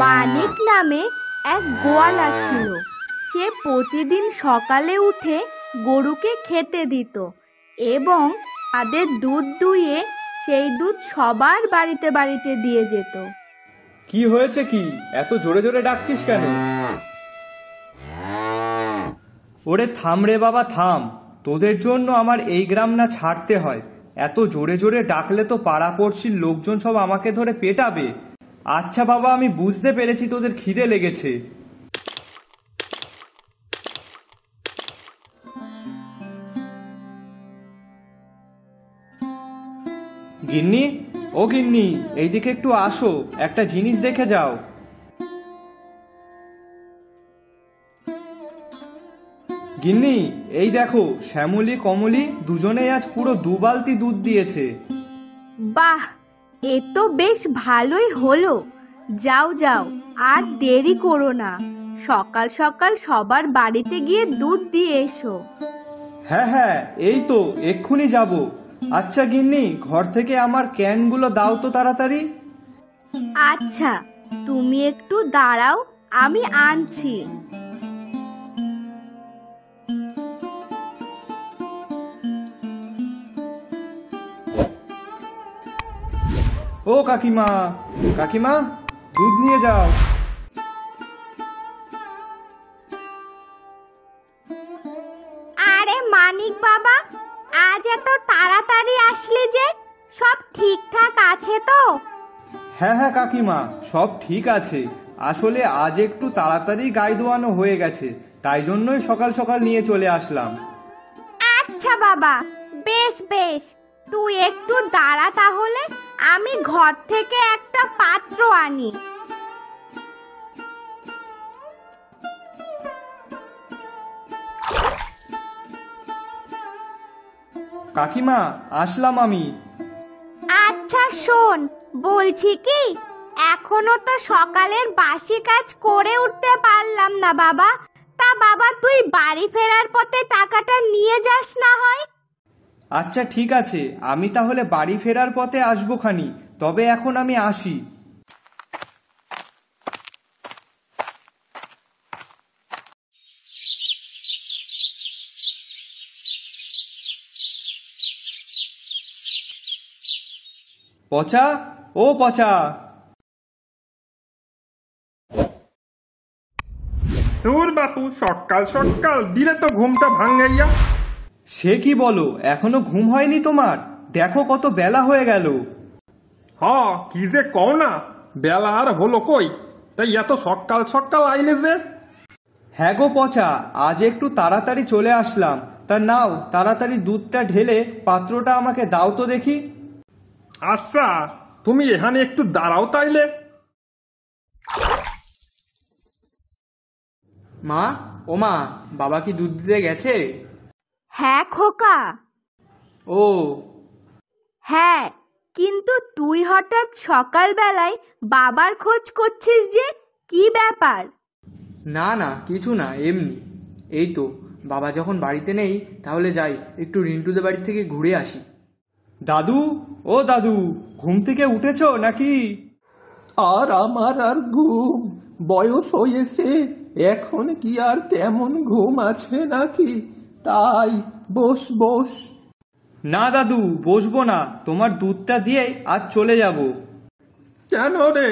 মানিক নামে এক গোয়ালা ছিল। সে প্রতিদিন সকালে উঠে গরুকে খেতে দিত এবং তাদের দুধ দুইয়ে সেই দুধ সবার বাড়িতে বাড়িতে দিয়ে যেত। কি হয়েছে কি, এত জোরে জোরে ডাকছিস কেন? ওরে থাম রে বাবা থাম, তোদের জন্য আমার এই গ্রাম না ছাড়তে হয়। এত জোরে জোরে ডাকলে তো পাড়াপড়শির লোকজন সব আমাকে ধরে পেটাবে। আচ্ছা বাবা, আমি বুঝতে পেরেছি তোদের খিদে লেগেছে। গিন্নি, ও গিন্নি, এইদিকে একটু আসো, একটা জিনিস দেখে যাও। গিন্নি, এই দেখো, শ্যামলী কমলী দুজনেই আজ পুরো 2 বালতি দুধ দিয়েছে। বাহ, এ তো বেশ ভালোই হলো। যাও যাও, আর দেরি করো না, সকাল সকাল সবার বাড়িতে গিয়ে দুধ দিয়ে এসো। হ্যাঁ হ্যাঁ, এই তো এক্ষুনি যাব। আচ্ছা গিন্নি, ঘর থেকে আমার ক্যানগুলো দাও তো তাড়াতাড়ি। আচ্ছা, তুমি একটু দাঁড়াও, আমি আনছি। ও কাকিমা, কাকিমা, দুধ নিয়ে যাও। আরে মানিক বাবা, আজ এত তাড়াতাড়ি আসলে যে? সব ঠিকঠাক আছে তো? হ্যাঁ হ্যাঁ কাকিমা, সব ঠিক আছে। আসলে আজ একটু তাড়াতাড়ি গাই দোয়ানো হয়ে গেছে, তাই জন্যই সকাল সকাল নিয়ে চলে আসলাম। আচ্ছা বাবা, বেশ বেশ, তুই একটু দাঁড়া তাহলে, আমি ঘর থেকে একটা পাত্র আনি। কাকিমা, আসলাম আমি। আচ্ছা শোন, বলছি কি, এখনো তো সকালের বাসি কাজ করে উঠতে পারলাম না বাবা। তা বাবা, তুই বাড়ি ফেরার পথে টাকাটা নিয়ে যাস না হয়? আচ্ছা ঠিক আছে, আমি তাহলে বাড়ি ফেরার পথে আসবো খানি, তবে এখন আমি আসি। পচা, ও পচা। তোর বাপু সকাল সকাল দিলে তো ঘুমটা ভাঙাইয়া। সে কি বলো, এখনো ঘুম হয়নি তোমার? দেখো কত বেলা হয়ে গেল। হ, কি যে কও না, বেলা আর হলো কই, তাই এত সকাল সকাল আইলে যে? হ্যাঁ গো পচা, আজ একটু তাড়াতাড়ি চলে আসলাম। তা নাও, তাড়াতাড়ি দুধটা ঢেলে পাত্রটা আমাকে দাও তো দেখি। আচ্ছা, তুমি এখানে একটু দাঁড়াও তাইলে। মা, ও মা, বাবা কি দুধ দিতে গেছে? হ্যাঁ খোকা। ও হ্যাঁ, কিন্তু তুই হঠাৎ সকালবেলায় বাবার খোঁজ করছিস যে, কি ব্যাপার? না না, কিছু না, এমনি। এই তো, বাবা যখন বাড়িতে নেই, তাহলে যাই একটু রিন্টুদের বাড়ি থেকে ঘুরে আসি। দাদু, ও দাদু, ঘুম থেকে উঠেছো নাকি? আর আমার আর ঘুম? বয়স হয়েছে, এখন কি আর তেমন ঘুম আছে নাকি? তাই বস বস। না দাদু, বসবো না, তোমার দুধটা দিয়ে আজ চলে যাব। কেন রে,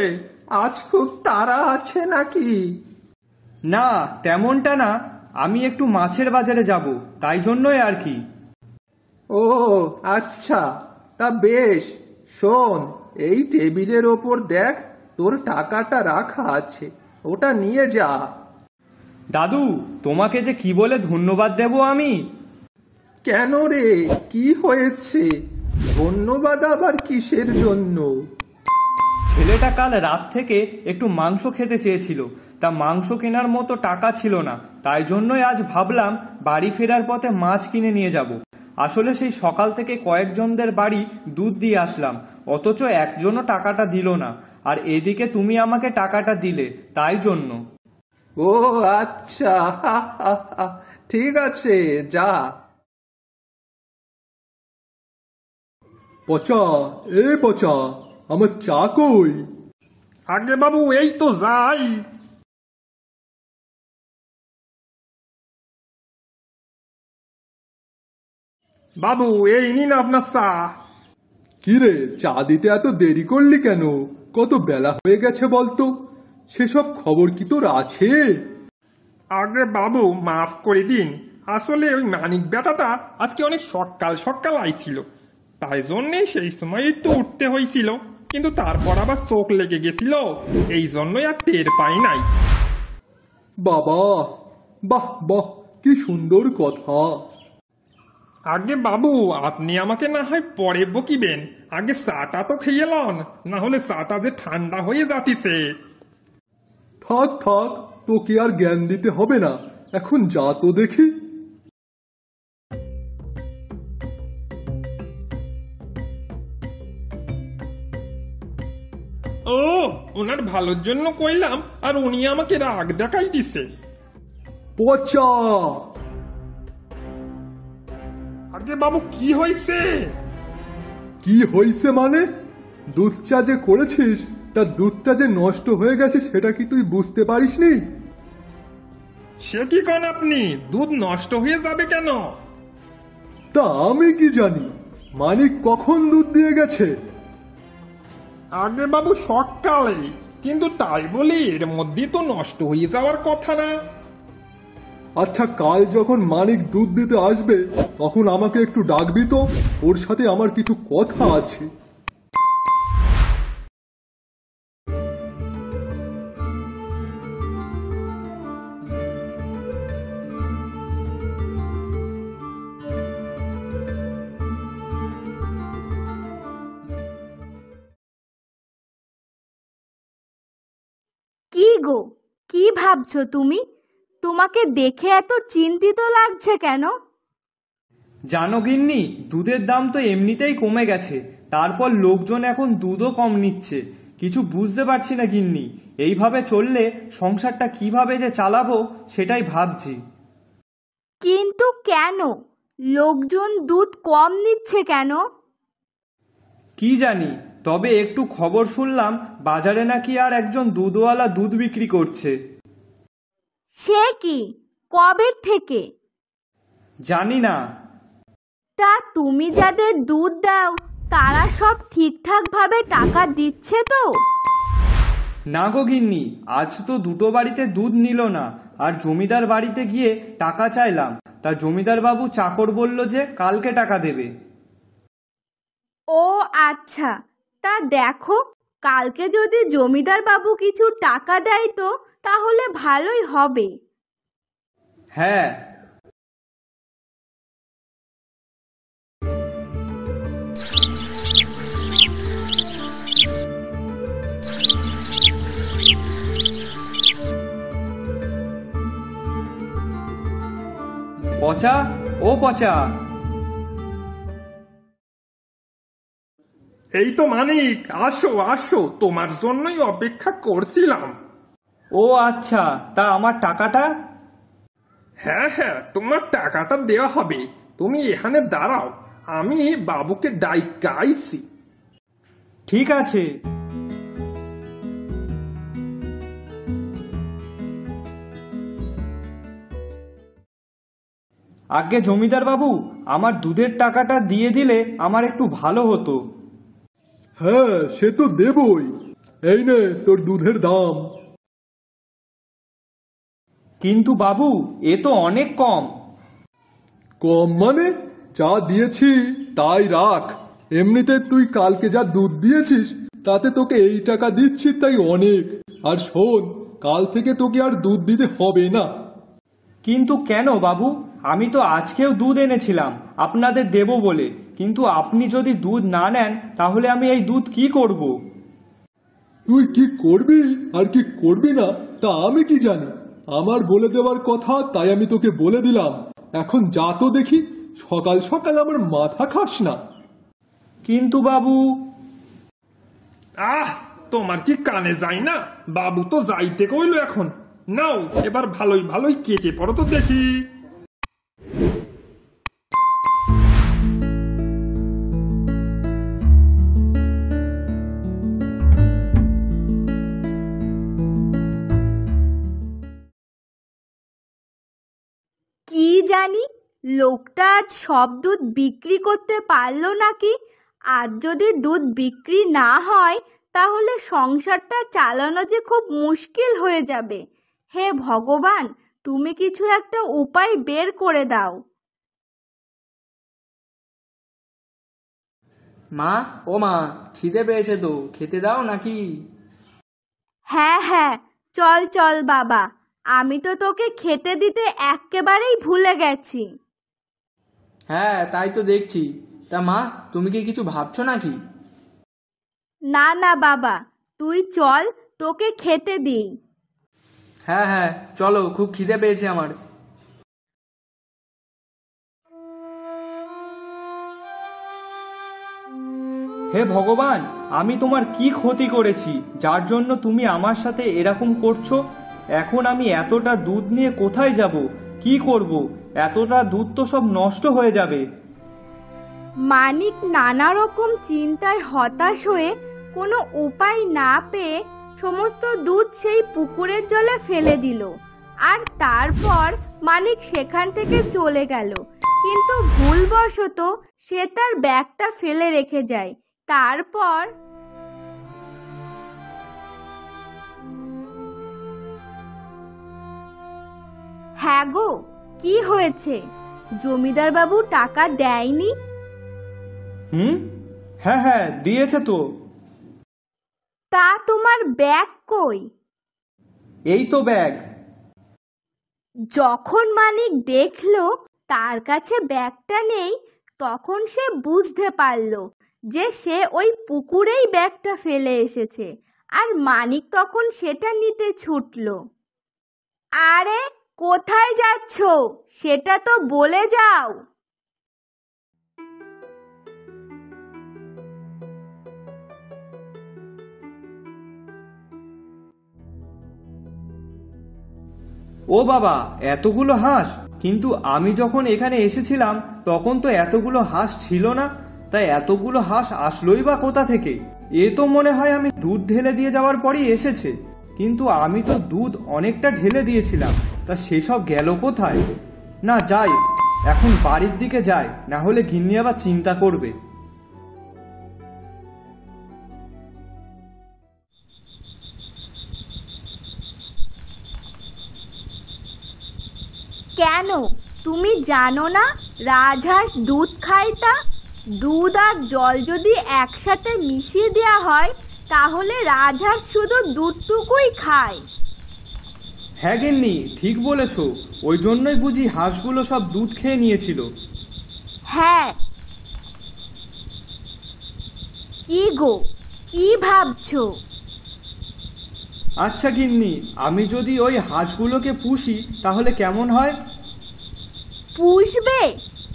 আজ খুব তাড়া আছে নাকি? না, তেমনটা না, আমি একটু মাছের বাজারে যাব, তাই জন্যই আর কি। ও আচ্ছা, তা বেশ। শোন, এই টেবিলের ওপর দেখ, তোর টাকাটা রাখা আছে, ওটা নিয়ে যা। দাদু, তোমাকে যে কি বলে ধন্যবাদ দেব আমি। কেন রে, কি হয়েছে? ধন্যবাদ আবার কিসের জন্য? ছেলেটা কাল রাত থেকে একটু মাংস খেতে চেয়েছিল, তা মাংস কেনার মতো টাকা ছিল না, তাই জন্যই আজ ভাবলাম বাড়ি ফেরার পথে মাছ কিনে নিয়ে যাব। আসলে সেই সকাল থেকে কয়েকজনদের বাড়ি দুধ দিয়ে আসলাম, অথচ একজনও টাকাটা দিল না, আর এদিকে তুমি আমাকে টাকাটা দিলে, তাই জন্য। ও আচ্ছা, ঠিক আছে, যা। পচা, এ পচা, আমার চা কই? আগে বাবু এই তো যাই। বাবু এই নিন আপনার চা। কি রে, চা দিতে এত দেরি করলি কেন? কত বেলা হয়ে গেছে বলতো? সেসব খবর কি তোর আছে? আগে বাবু মাফ করে দিন, আসলে ওই মানিক বেটাটা আজকে অনেক সকাল সকাল আইছিল, তাই জন্যে সেই সময় একটু উঠতে হয়েছিল, কিন্তু তারপর আবার চোখ লেগে গেছিল, এই জন্যই আর টের পাই নাই। বাবা, বাহ বাহ, কি সুন্দর কথা। আগে বাবু আপনি আমাকে না হয় পরে বকিবেন, আগে চাটা তো খেয়ে লন, না হলে চাটা যে ঠান্ডা হয়ে যাতিছে। থাক থাক, তোকে আর জ্ঞান দিতে হবে না, এখন যা তো দেখি। ও ওনার ভালোর জন্য কইলাম, আর উনি আমাকে রাগ দেখাই দিছে। পচা! আগে বাবু কি হয়েছে? কি হয়েছে মানে? দুধ চা যে করেছিস, তা দুধটা যে নষ্ট হয়ে গেছে সেটা কি তুই বুঝতে পারিসনি? সে কি কন আপনি? দুধ নষ্ট হয়ে যাবে কেন? তা আমি কি জানি, মানিক কখন দুধ দিয়ে গেছে? আগে বাবু সকালে, কিন্তু তাই বলি এর মধ্যে তো নষ্ট হয়ে যাওয়ার কথা না। আচ্ছা, কাল যখন মানিক দুধ দিতে আসবে তখন আমাকে একটু ডাকবি তো, ওর সাথে আমার কিছু কথা আছে। কি গো, কি ভাবছো তুমি? তোমাকে দেখে এত চিন্তিত লাগছে কেন? জানো গিন্নি, দুধের দাম তো এমনিতেই কমে গেছে, তারপর লোকজন এখন দুধও কম নিচ্ছে। কিছু বুঝতে পারছি না গিন্নি, এইভাবে চললে সংসারটা কিভাবে যে চালাবো সেটাই ভাবছি। কিন্তু কেন লোকজন দুধ কম নিচ্ছে কেন? কি জানি, তবে একটু খবর শুনলাম বাজারে নাকি আর একজন দুধওয়ালা দুধ বিক্রি করছে। সে কি, কবে থেকে? জানি না। তা তুমি যাদের দুধ দাও তারা সব ঠিকঠাক ভাবে টাকা দিচ্ছে তো? না গো গিন্নি, আজ তো দুটো বাড়িতে দুধ নিল না, আর জমিদার বাড়িতে গিয়ে টাকা চাইলাম, তা জমিদার বাবু চাকর বলল যে কালকে টাকা দেবে। ও আচ্ছা, তা দেখো কালকে যদি জমিদার বাবু কিছু টাকা দেয় তো তাহলে ভালোই হবে। হ্যাঁ। পচা, ও পচা! এই তো মানিক, আসো আসো, তোমার জন্যই অপেক্ষা করছিলাম। ও আচ্ছা, তা আমার টাকাটা? হ্যাঁ হ্যাঁ, তোমার টাকাটা দেওয়া হবে, তুমি এখানে দাঁড়াও, আমি বাবুকে ডাইকা আইছি। ঠিক আছে। আগে জমিদার বাবু, আমার দুধের টাকাটা দিয়ে দিলে আমার একটু ভালো হতো। হ্যাঁ, সে তো দেবই। এই নে তোর দুধের দাম। কিন্তু বাবু, এ তো অনেক কম। কম মানে? যা দিয়েছি তাই রাখ। এমনিতে তুই কালকে যা দুধ দিয়েছিস তাতে তোকে এই টাকা দিচ্ছি, তাই অনেক। আর শোন, কাল থেকে তোকে আর দুধ দিতে হবে না। কিন্তু কেন বাবু? আমি তো আজকেও দুধ এনেছিলাম আপনাদের দেব বলে, কিন্তু আপনি যদি দুধ না নেন তাহলে আমি এই দুধ কি করব? তুই কি করবি আর কি করবি না তা আমি কি জানি? আমার বলে দেওয়ার কথা, তাই আমি তোকে বলে দিলাম। এখন যা তো দেখি, সকাল সকাল আমার মাথা খাস না। কিন্তু বাবু। আহ, তোমার কি কানে যায় না? বাবু তো যাইতে কইলো এখন। নাও, এবার ভালোই ভালোই কেটে পড়ো তো দেখি। জানি লোকটা আজ সব দুধ বিক্রি করতে পারলো নাকি। আর যদি দুধ বিক্রি না হয় তাহলে সংসারটা চালানো যে খুব মুশকিল হয়ে যাবে। হে ভগবান, তুমি কিছু একটা উপায় বের করে দাও। মা, ও মা, খিদে পেয়েছে তো, খেতে দাও নাকি? হ্যাঁ হ্যাঁ, চল চল বাবা, আমি তো তোকে খেতে দিতে একেবারেই ভুলে গেছি। হ্যাঁ, তাই তো দেখছি। তা মা, তুমি কি কিছু ভাবছো নাকি? না না বাবা, তুই চল, তোকে খেতে দিই। হ্যাঁ হ্যাঁ, চলো, খুব খিদে পেয়েছে আমার। হে ভগবান, আমি তোমার কি ক্ষতি করেছি যার জন্য তুমি আমার সাথে এরকম করছো? এখন আমি এতটা দুধ নিয়ে কোথায় যাব, কি করব? এতটা দুধ তো সব নষ্ট হয়ে যাবে। মানিক নানা রকম চিন্তায় হতাশ হয়ে কোনো উপায় না পেয়ে সমস্ত দুধ সেই পুকুরের জলে ফেলে দিল। আর তারপর মানিক সেখান থেকে চলে গেল, কিন্তু ভুলবশত সে তার ব্যাগটা ফেলে রেখে যায়। তারপর হ্যাঁ গো, কি হয়েছে? জমিদার বাবু টাকা দেয়নি? হ্যাঁ হ্যাঁ, দিয়েছে তো। তা তোমার ব্যাগ কই? এই তো ব্যাগ। যখন মানিক দেখলো তার কাছে ব্যাগটা নেই, তখন সে বুঝতে পারলো যে সে ওই পুকুরেই ব্যাগটা ফেলে এসেছে। আর মানিক তখন সেটা নিতে ছুটলো। আরে কোথায় যাচ্ছো, সেটা তো বলে যাও। ও বাবা, এতগুলো হাঁস! কিন্তু আমি যখন এখানে এসেছিলাম তখন তো এতগুলো হাঁস ছিল না, তাই এতগুলো হাঁস আসলোই বা কোথা থেকে? এ তো মনে হয় আমি দুধ ঢেলে দিয়ে যাওয়ার পরই এসেছে, কিন্তু আমি তো দুধ অনেকটা ঢেলে দিয়েছিলাম, তা সেসব গেল কোথায়? না যাই, এখন বাড়ির দিকে যাই, না হলে গিন্নি আবার চিন্তা করবে। কেন, তুমি জানো না রাজহাঁস দুধ খায়? তা দুধ আর জল যদি একসাথে মিশিয়ে দেওয়া হয় তাহলে রাজহাঁস শুধু দুধটুকুই খায়। হ্যাঁ গিন্নি, ঠিক বলেছ, ওই জন্যই বুঝি হাঁসগুলো সব দুধ খেয়ে নিয়েছিল। হ্যাঁ। কি গো, কি ভাবছো? আচ্ছা গিন্নি, আমি যদি ওই হাঁসগুলোকে পুষি তাহলে কেমন হয়? পুষবে?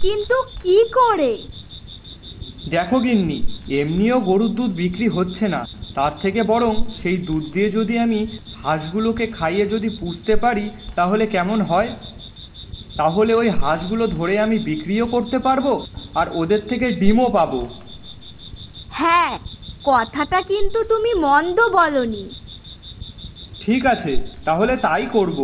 কিন্তু কি করে? দেখো গিন্নি, এমনিও গরুর দুধ বিক্রি হচ্ছে না, তার থেকে বরং সেই দুধ দিয়ে যদি আমি হাঁসগুলোকে খাইয়ে যদি পুষতে পারি তাহলে কেমন হয়? তাহলে ওই হাঁসগুলো ধরে আমি বিক্রিও করতে পারবো আর ওদের থেকে ডিমও পাবো। হ্যাঁ, কথাটা কিন্তু তুমি মন্দ বলনি। ঠিক আছে, তাহলে তাই করব।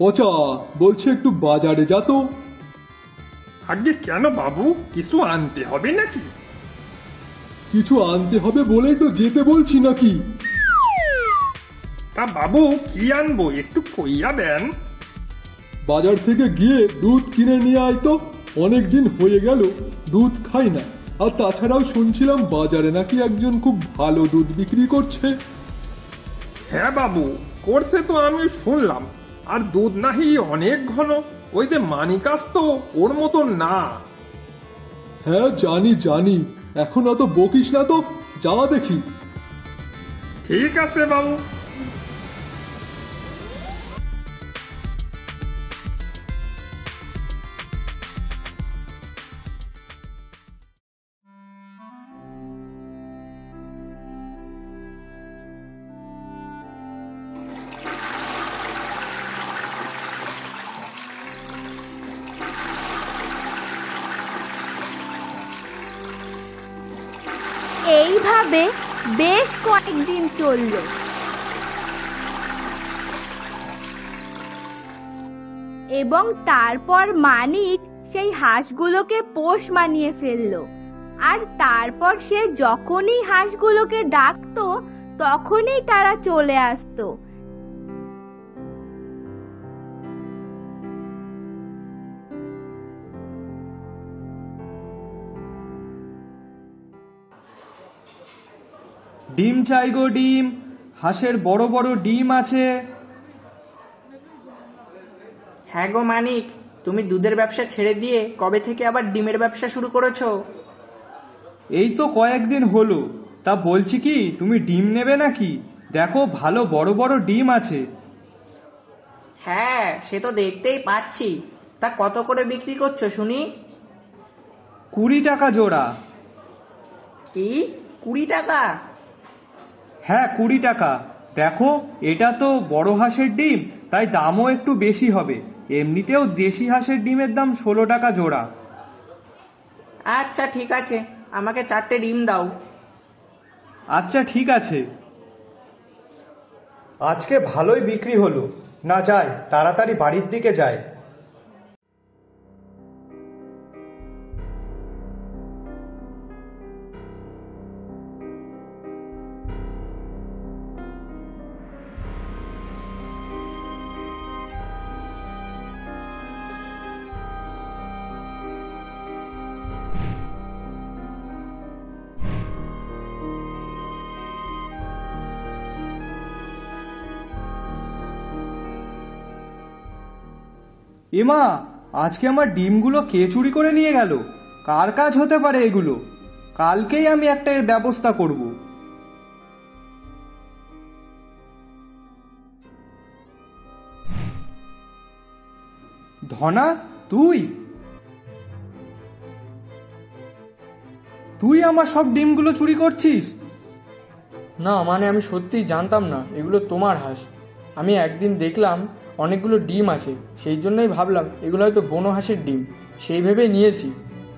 পচা, বলছে একটু বাজারে যা তো। আগে কেন বাবু, কিছু আনতে হবে নাকি? কিছু আনতে হবে বলেই তো যেতে বলছি নাকি। তা বাবু কি আনবো একটু কইয়া দেন। বাজার থেকে গিয়ে দুধ কিনে নিয়ে আয় তো, অনেক দিন হয়ে গেল দুধ খাই না। আর তাছাড়াও শুনছিলাম বাজারে নাকি একজন খুব ভালো দুধ বিক্রি করছে। হ্যাঁ বাবু, করছে তো আমি শুনলাম। আর দুধ নাহি অনেক ঘন, ওই যে মানিকাস তো ওর মতো না। হ্যাঁ জানি জানি, এখন অত বকিস না তো, যা দেখি। ঠিক আছে বাবু। এইভাবে বেশ কয়েকদিন চলল। এবং তারপর মানিক সেই হাঁসগুলোকে পোষ মানিয়ে ফেললো। আর তারপর সে যখনই হাঁসগুলোকে ডাকতো তখনই তারা চলে আসতো। ডিম চাই গো ডিম, হাঁসের বড় বড় ডিম আছে। হ্যাঁ গো মানিক, তুমি দুধের ব্যবসা ছেড়ে দিয়ে কবে থেকে আবার ডিমের ব্যবসা শুরু করেছো? এই তো কয়েকদিন হলো। তা বলছি কি, তুমি ডিম নেবে নাকি? দেখো ভালো বড় বড় ডিম আছে। হ্যাঁ, সে তো দেখতেই পাচ্ছি। তা কত করে বিক্রি করছো শুনি? 20 টাকা জোড়া। কি, 20 টাকা? হ্যাঁ 20 টাকা। দেখো এটা তো বড় হাঁসের ডিম, তাই দামও একটু বেশি হবে। এমনিতেও দেশি হাঁসের ডিমের দাম 16 টাকা জোড়া। আচ্ছা ঠিক আছে, আমাকে 4টে ডিম দাও। আচ্ছা ঠিক আছে। আজকে ভালোই বিক্রি হলো। না যাই, তাড়াতাড়ি বাড়ির দিকে যাই। এমা, আজকে আমার ডিমগুলো কে চুরি করে নিয়ে গেল? কার কাজ হতে পারে এগুলো? কালকেই আমি একটা এর ব্যবস্থা করব। ধনা, তুই তুই আমার সব ডিমগুলো চুরি করছিস? না মানে আমি সত্যিই জানতাম না এগুলো তোমার হাঁস। আমি একদিন দেখলাম অনেকগুলো ডিম আছে, সেই জন্যই ভাবলাম এগুলো হয়তো বনো হাঁসের ডিম, সেই ভেবেই নিয়েছি।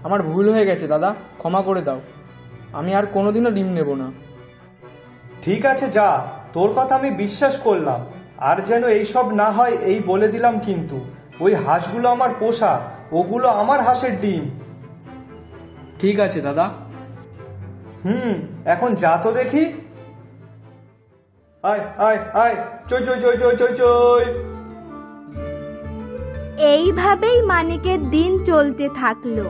আমার ভুল হয়ে গেছে দাদা, ক্ষমা করে দাও। আমি আর কোনোদিনও ডিম নেব না। ঠিক আছে যা, তোর কথা আমি বিশ্বাস করলাম। আর যেন এইসব না হয় এই বলে দিলাম কিন্তু। ওই হাঁসগুলো আমার পোষা, ওগুলো আমার হাঁসের ডিম। ঠিক আছে দাদা। এখন যা তো দেখি। আয় আয় আয়, চই চই চই চই চই চই। এইভাবেই মানিকের দিন চলতে থাকলো।